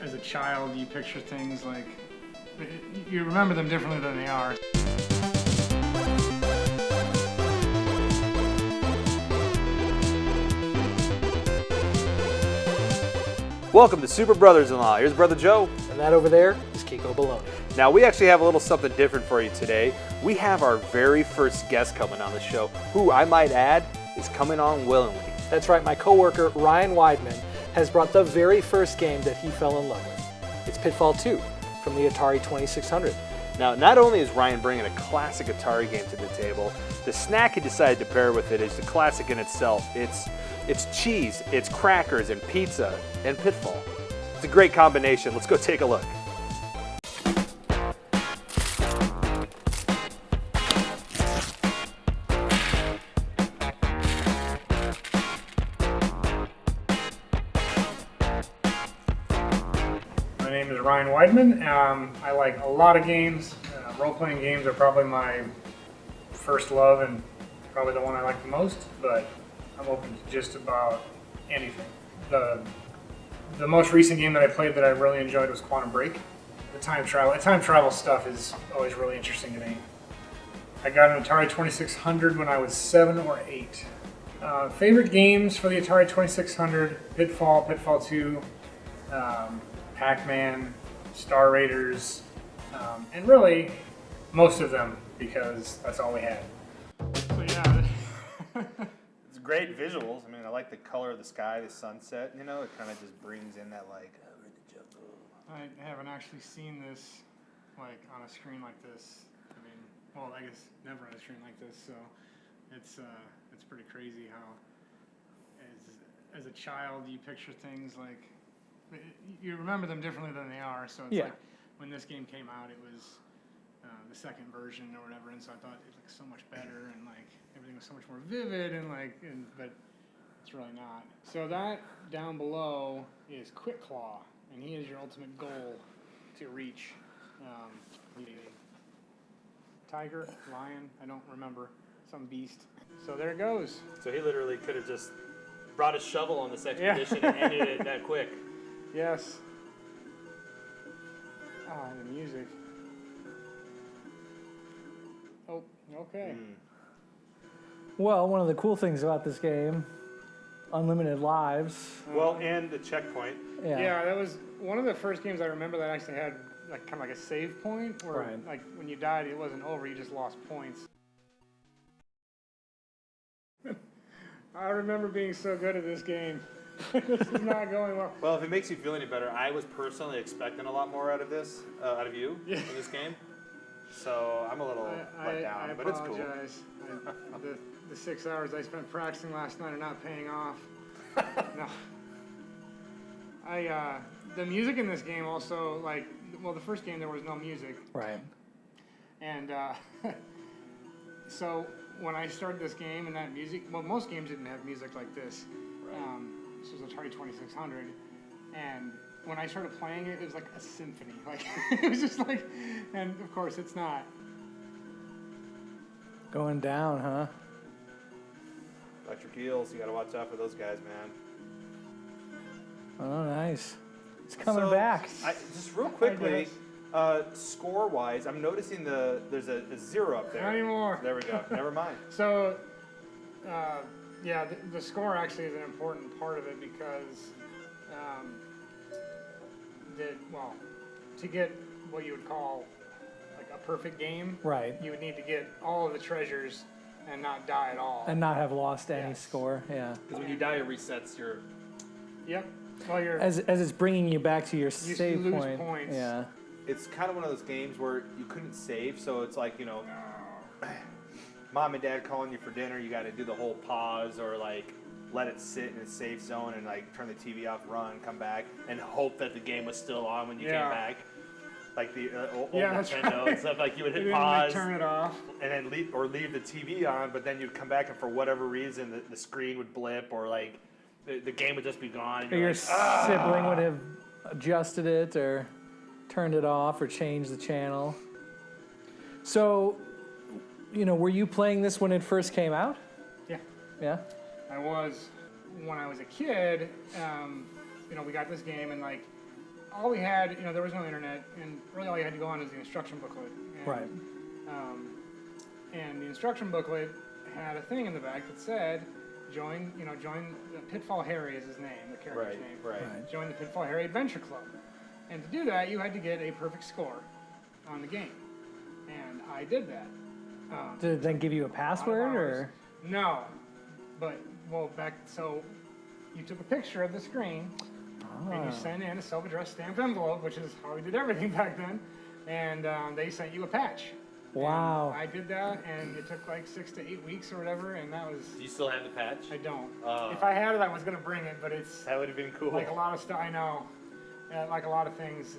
as a child, you picture things like, you remember them differently than they are. Welcome to Super Brothers-in-Law. Here's Brother Joe. And that over there is Kiko Baloney. Now, we actually have a little something different for you today. We have our very first guest coming on the show, who I might add is coming on willingly. That's right, my coworker Ryan Weidman has brought the very first game that he fell in love with. It's Pitfall 2 from the Atari 2600. Now, not only is Ryan bringing a classic Atari game to the table, the snack he decided to pair with it is the classic in itself. It's cheese, it's crackers, and pizza, and Pitfall. It's a great combination. Let's go take a look. My name is Ryan Weidman. I like a lot of games. Role-playing games are probably my first love and probably the one I like the most, but I'm open to just about anything. The most recent game that I played that I really enjoyed was Quantum Break. The time travel stuff is always really interesting to me. I got an Atari 2600 when I was 7 or 8. Favorite games for the Atari 2600: Pitfall, Pitfall 2, Pac-Man, Star Raiders, and really most of them because that's all we had. So yeah. It's great visuals. I mean, I like the color of the sky, the sunset. You know, it kind of just brings in that like, we're in the jungle. I haven't actually seen this like on a screen like this. I mean, well, I guess never on a screen like this. So it's pretty crazy how as a child you picture things like you remember them differently than they are. So it's like when this game came out, it was the second version or whatever, and so I thought it looked so much better and like everything was so much more vivid but it's really not. So that down below is Quick Claw, and he is your ultimate goal to reach. Tiger, lion, I don't remember, some beast. So there it goes. So he literally could have just brought a shovel on this expedition and ended it that quick. Yes. Ah, the music. Oh, okay. Well, one of the cool things about this game, unlimited lives. Well, and the checkpoint. Yeah, that was one of the first games I remember that actually had like kind of like a save point, where like when you died, it wasn't over; you just lost points. I remember being so good at this game. This is not going well. Well, if it makes you feel any better, I was personally expecting a lot more out of this, out of you in this game. So I'm a little let down, but it's cool. I apologize. The 6 hours I spent practicing last night are not paying off. No. The music in this game also, like, well, the first game there was no music. Right. And so when I started this game and that music, well, most games didn't have music like this. Right. This was Atari 2600, and when I started playing it, it was like a symphony. Like it was just like, and of course it's not. Going down, huh? Electric eels, you gotta watch out for those guys, man. Oh, nice. It's coming back. Just real quickly, score-wise, I'm noticing there's a 0 up there. Not anymore. There we go. Never mind. So, yeah, the score actually is an important part of it because, to get what you would call like a perfect game, right, you would need to get all of the treasures and not die at all. And not have lost any score, yeah. Because when you die, it resets your... Yep. Well, as it's bringing you back to your save lose point. Points. Yeah. It's kind of one of those games where you couldn't save, so it's like, you know, mom and dad calling you for dinner, you got to do the whole pause or like let it sit in a safe zone and like turn the TV off, run, come back, and hope that the game was still on when you came back. Like the old Nintendo and stuff, like you would hit pause, turn it off, and then leave the TV on, but then you'd come back and for whatever reason the screen would blip or like the game would just be gone. And your sibling would have adjusted it or turned it off or changed the channel. So, you know, were you playing this when it first came out? Yeah. Yeah? I was. When I was a kid, you know, we got this game and like, all we had, there was no internet, and really all you had to go on is the instruction booklet. And, Right. And the instruction booklet had a thing in the back that said, join Pitfall Harry is his name, the character's name. Right. Join the Pitfall Harry Adventure Club. And to do that, you had to get a perfect score on the game. And I did that. Did it then give you a password or? No. So you took a picture of the screen and you sent in a self-addressed stamped envelope, which is how we did everything back then. And they sent you a patch. Wow. And I did that, and it took like 6 to 8 weeks or whatever, and that was... Do you still have the patch? I don't. If I had it, I was going to bring it, but it's... That would have been cool. Like a lot of stuff, I know. Like a lot of things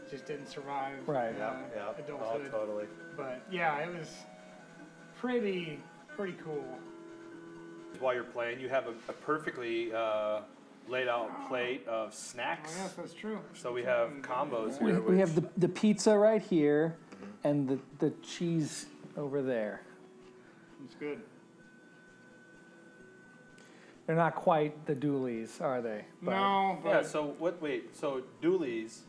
just didn't survive adulthood. Oh, totally. But yeah, it was pretty cool. While you're playing, you have a perfectly laid out plate of snacks. Oh, yes, that's true. So we have combos We, here. we have the pizza right here and the cheese over there. It's good. They're not quite the Doulies, are they? But No, but Yeah. So So Doulies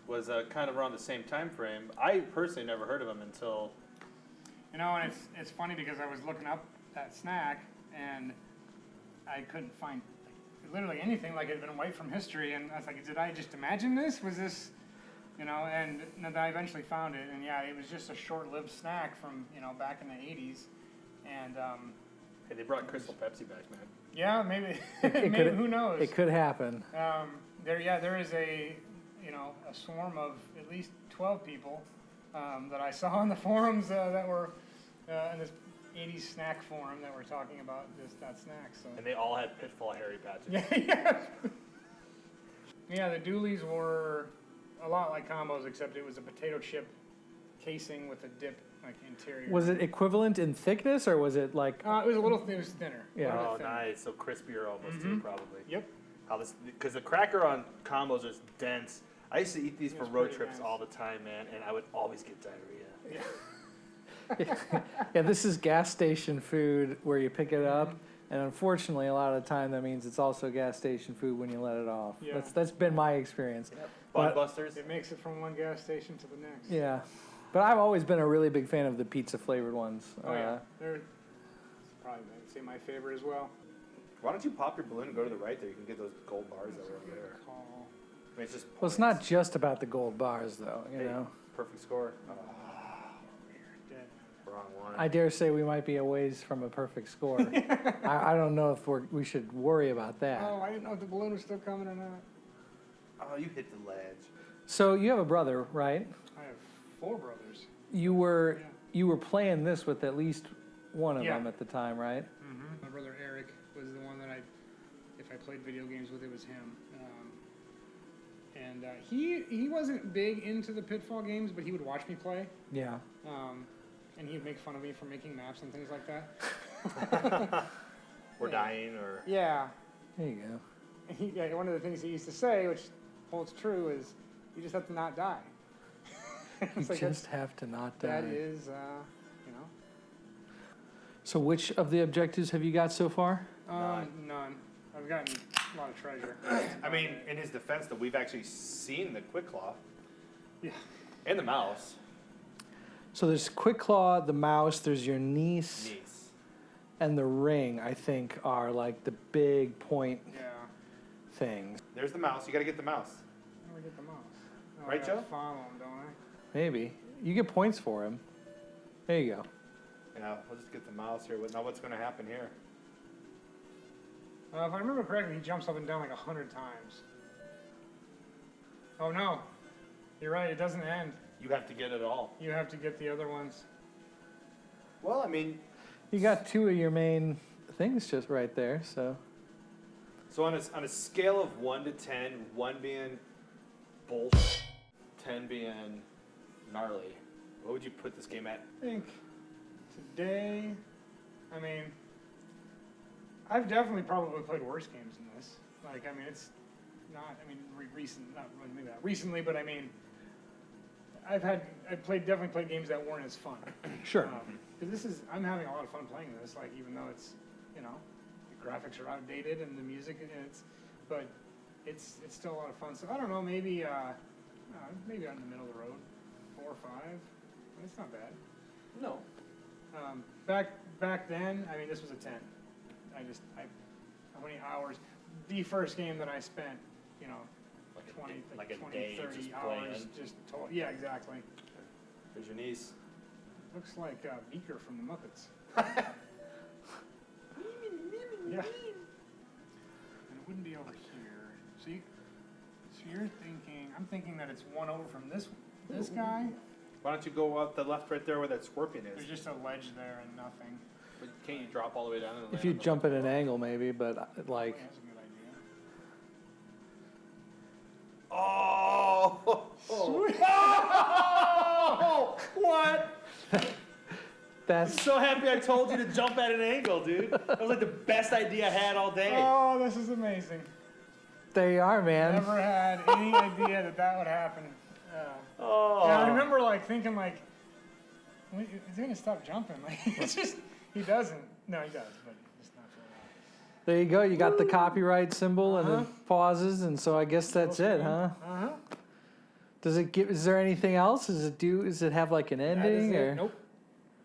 was kind of around the same time frame. I personally never heard of them until. and it's funny because I was looking up that snack and I couldn't find literally anything. Like it had been wiped from history, and I was like, did I just imagine this? Was this, and then I eventually found it, and yeah, it was just a short-lived snack from back in the '80s, and Hey, they brought Crystal Pepsi back, man. yeah, maybe, It maybe could- who knows? it could happen. There is a swarm of at least 12 people that I saw on the forums that were in this 80s snack forum that were talking about that snack. So And they all had Pitfall Harry patches. yeah, the Doulies were a lot like combos, except it was a potato chip casing with a dip interior. Was it equivalent in thickness or was it like? It was it was thinner. Yeah. A little Oh, bit thinner. nice. So crispier almost too, probably. Yep. Because the cracker on combos is dense. I used to eat these for It's road pretty trips nice. all the time, man, and I would always get diarrhea. Yeah. Yeah, this is gas station food where you pick it up, and unfortunately, a lot of the time that means it's also gas station food when you let it off. Yeah. That's been my experience. Bud But- Busters. It makes it from one gas station to the next. Yeah, but I've always been a really big fan of the pizza flavored ones. Oh yeah. They're probably I'd say my favorite as well. Why don't you pop your balloon and go to the right there? You can get those gold bars that are over there. Call. I mean, it's just. Well, it's not just about the gold bars, though. You Hey, know, perfect score. Dead. Wrong one. I dare say we might be a ways from a perfect score. I don't know if we should worry about that. Oh, I didn't know if the balloon was still coming or not. Oh, you hit the ledge. So you have a brother, right? I have 4 brothers. You were Yeah. you were playing this with at least one of Yeah. them at the time, right? Mm-hmm. My brother Eric was the one that if I played video games with, it was him. And he wasn't big into the Pitfall games, but he would watch me play. Yeah. And he would make fun of me for making maps and things like that. Or Yeah. dying, or. Yeah. There you go. One of the things he used to say, which holds true, is you just have to not die. You It's like just have to not die. that is, So which of the objectives have you got so far? none. I've gotten a lot of treasure. I mean, in his defense, though, we've actually seen the Quick Claw. Yeah. And the mouse. So there's Quick Claw, the mouse, there's your niece, Nice. and the ring, I think, are like the big point Yeah. things. There's the mouse. You got to get the mouse. How do I get the mouse? Oh, Right, I gotta Joe? follow him, don't I? Maybe. You get points for him. There you go. Yeah, we'll just get the mouse here. Now, what's going to happen here? If I remember correctly, he jumps up and down like 100 times. Oh no. You're right, it doesn't end. You have to get it all. You have to get the other ones. Well, I mean, You got 2 of your main things just right there, so. so on a scale of 1 to 10, 1 being bullshit, 10 being gnarly, what would you put this game at? I think today, I've definitely probably played worse games than this. It's not, maybe not recently, but definitely played games that weren't as fun. Sure. Because I'm having a lot of fun playing this, even though it's, the graphics are outdated and the music, but it's still a lot of fun. So I don't know, maybe maybe out in the middle of the road, 4 or 5. It's not bad. No. Back then, I mean, this was a 10. How many hours? The first game that I spent, you know, 20, 30 hours just total. Yeah, exactly. There's your niece. Looks like Beaker from the Muppets. Yeah. And it wouldn't be over here. So you're thinking, I'm thinking that it's one over from this guy. Why don't you go up the left right there where that scorpion is? There's just a ledge there and nothing. But can't you drop all the way down? And If you jump at an angle, maybe, but like. Oh, that's a good idea. Oh! Sweet. Oh! What? I'm That's so happy I told you to jump at an angle, dude. That was like the best idea I had all day. Oh, this is amazing. they are, man. Never had any idea that would happen. Oh. Yeah, I remember thinking is he gonna stop jumping? Like it's just he doesn't. No, he does, but it's not for that. There you go. You got the copyright symbol and the pauses, and so I guess that's it, huh? Uh-huh. Does it give? Is there anything else? Does it have like an That is ending it. or? Nope.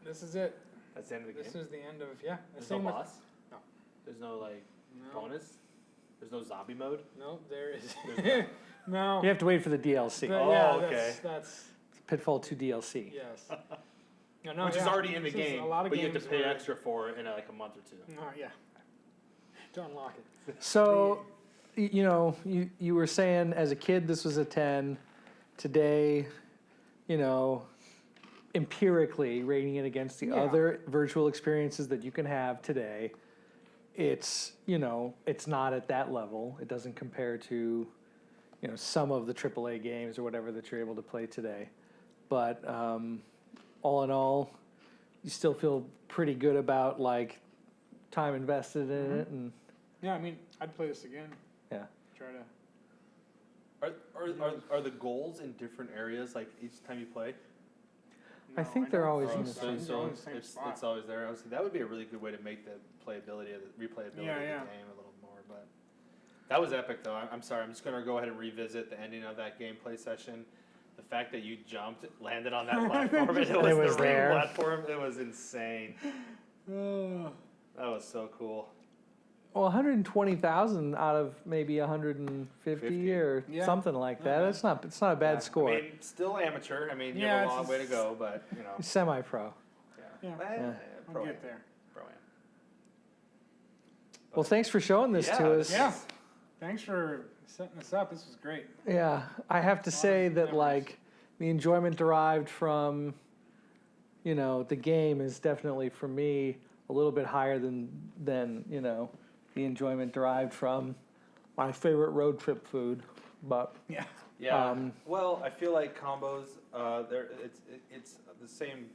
This is it. That's the end of the game? This is the end of the There's same no with- boss? No. There's no, No. bonus? There's no zombie mode? No, there is. There's No. You have to wait for the DLC. But Oh, yeah, okay. That's Pitfall 2 DLC. yes. No, Which is already in the This is game, a lot of but you have to games pay where- extra for it in like a month or two. No, yeah. To unlock it. So, you know, you were saying as a kid this was a 10. Today, you know, empirically rating it against the Yeah. other virtual experiences that you can have today, it's, you know, it's not at that level. It doesn't compare to, you know, some of the AAA games or whatever that you're able to play today. But all in all, you still feel pretty good about like time invested in it, and Yeah, I mean, I'd play this again. yeah. Try to. Are the goals in different areas like each time you play? I think they're always in the think same- they're always the same it's spot. always there. Obviously, that would be a really good way to make the replayability of the Yeah. game a little more. But that was epic, though. I'm sorry. I'm just gonna go ahead and revisit the ending of that gameplay session. The fact that you jumped, landed on that platform, and it was the there. real platform. It was insane. Oh. That was so cool. Well, 120,000 out of maybe 150 50. or Yeah. something like Not that. bad. It's not a bad Yeah, score. I mean, still amateur. I mean, you Yeah, have a it's long way to just- go, but you know. Semi-pro. Yeah. Yeah. I'll Pro-am. get there. Pro-am. Well, thanks for showing this to us. Yeah. Thanks for setting this up. This was great. Yeah, I have to say that memories. like the enjoyment derived from, you know, the game is definitely for me a little bit higher than you know the enjoyment derived from my favorite road trip food. But Yeah. Yeah. Well, I feel like combos. It's the same.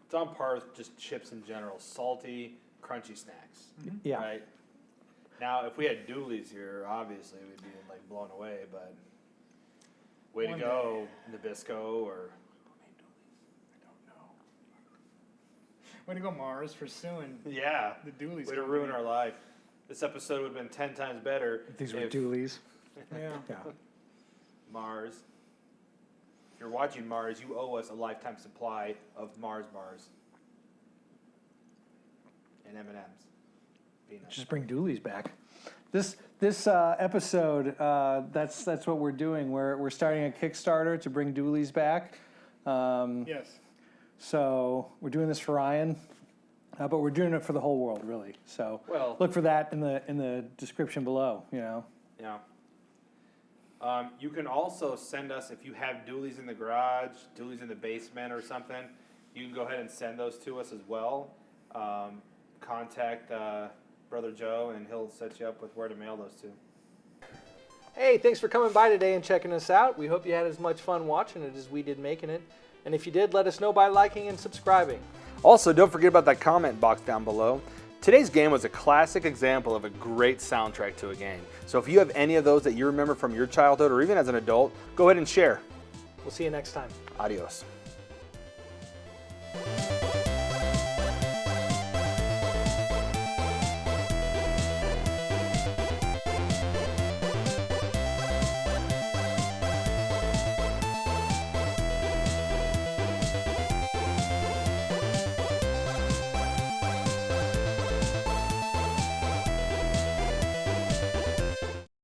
It's on par with just chips in general. Salty, crunchy snacks. yeah, Right. Now, if we had Doulies here, obviously we'd be like blown away. But way One to go, Nabisco or. I don't know. Way to go, Mars, for suing Yeah. the Doulies. Way to ruin our life. This episode would have been 10 times better. these were if Doulies. Yeah. Yeah. Mars. If you're watching Mars, you owe us a lifetime supply of Mars bars and M&Ms. Peanuts. Just bring Doulies back. This episode, that's what we're doing. We're starting a Kickstarter to bring Doulies back. Yes. So we're doing this for Ryan, but we're doing it for the whole world, really. So Well, look for that in the description below. You know. yeah. You can also send us, if you have Doulies in the garage, Doulies in the basement or something, you can go ahead and send those to us as well. Contact Brother Joe and he'll set you up with where to mail those to. Hey, thanks for coming by today and checking us out. We hope you had as much fun watching it as we did making it. And if you did, let us know by liking and subscribing. Also, don't forget about that comment box down below. Today's game was a classic example of a great soundtrack to a game. So if you have any of those that you remember from your childhood or even as an adult, go ahead and share. We'll see you next time. Adios.